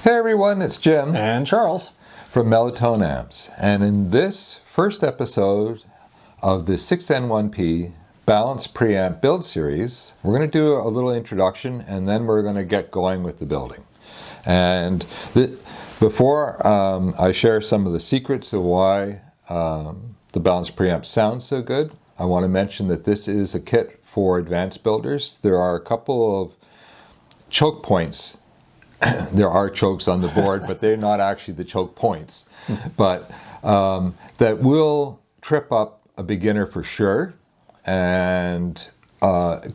Hey everyone, it's Jim and Charles from Melatonin Amps, and in this first episode of the 6N1P Balanced Preamp build series, we're going to do a little introduction and then we're going to get going with the building. And before I share some of the secrets of why the Balanced Preamp sounds so good, I want to mention that this is a kit for advanced builders. There are a couple of choke points. There are chokes on the board, but they're not actually the choke points. But that will trip up a beginner for sure, and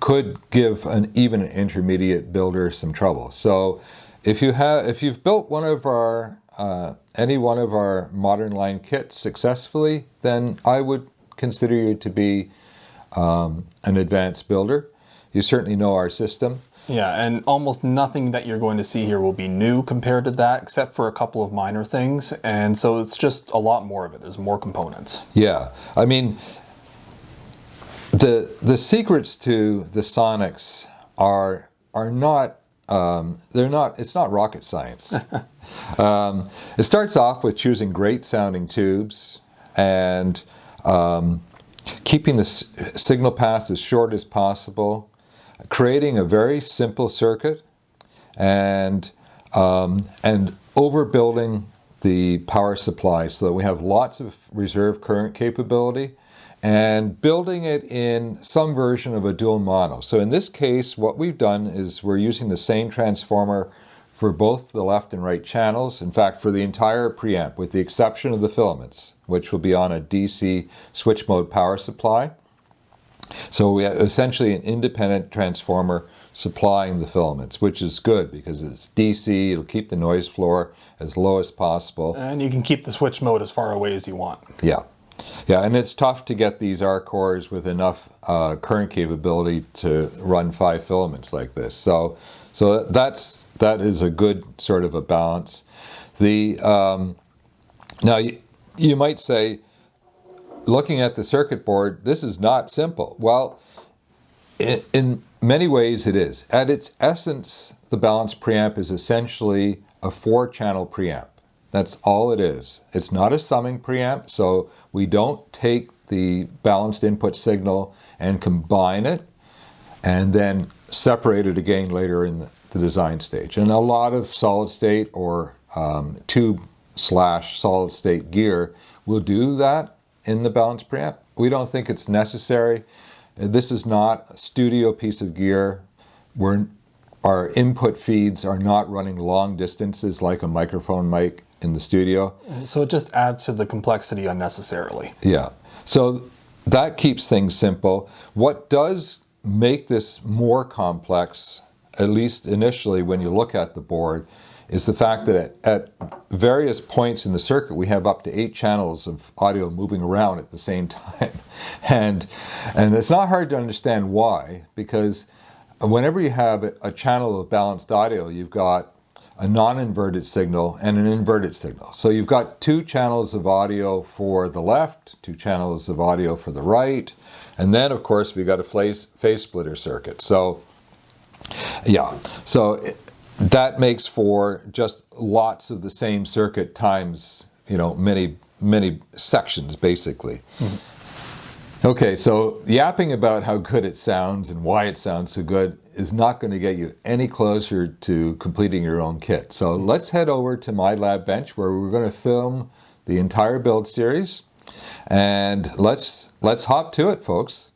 could give even an intermediate builder some trouble. So if you've built one of our any one of our modern line kits successfully, then I would consider you to be an advanced builder. You certainly know our system. Yeah, and almost nothing that you're going to see here will be new compared to that, except for a couple of minor things. And so it's just a lot more of it. There's more components. Yeah, I mean, the secrets to the sonics are not it's not rocket science. It starts off with choosing great sounding tubes and keeping the signal paths as short as possible, creating a very simple circuit, and overbuilding the power supply so that we have lots of reserve current capability, and building it in some version of a dual mono. So in this case, what we've done is we're using the same transformer for both the left and right channels. In fact, for the entire preamp, with the exception of the filaments, which will be on a DC switch mode power supply. So we have essentially an independent transformer supplying the filaments, which is good because it's DC, it'll keep the noise floor as low as possible. And you can keep the switch mode as far away as you want. Yeah. Yeah, and it's tough to get these R cores with enough current capability to run 5 filaments like this. So that is a good sort of a balance. Now you might say, looking at the circuit board, this is not simple. Well, in many ways it is. At its essence, the balanced preamp is essentially a 4-channel preamp. That's all it is. It's not a summing preamp, so we don't take the balanced input signal and combine it and then separate it again later in the design stage. And a lot of solid state or tube/solid state gear will do that in the balanced preamp. We don't think it's necessary. This is not a studio piece of gear where our input feeds are not running long distances like a microphone mic in the studio. So it just adds to the complexity unnecessarily. Yeah, so that keeps things simple. What does make this more complex, at least initially when you look at the board, is the fact that at various points in the circuit we have up to 8 channels of audio moving around at the same time. And it's not hard to understand why, because whenever you have a channel of balanced audio, you've got a non-inverted signal and an inverted signal. So you've got 2 channels of audio for the left, 2 channels of audio for the right, and then of course we've got a phase splitter circuit. So yeah, so that makes for just lots of the same circuit times, many sections basically. Mm-hmm. Okay, so yapping about how good it sounds and why it sounds so good is not going to get you any closer to completing your own kit. So let's head over to my lab bench where we're going to film the entire build series, and let's hop to it, folks.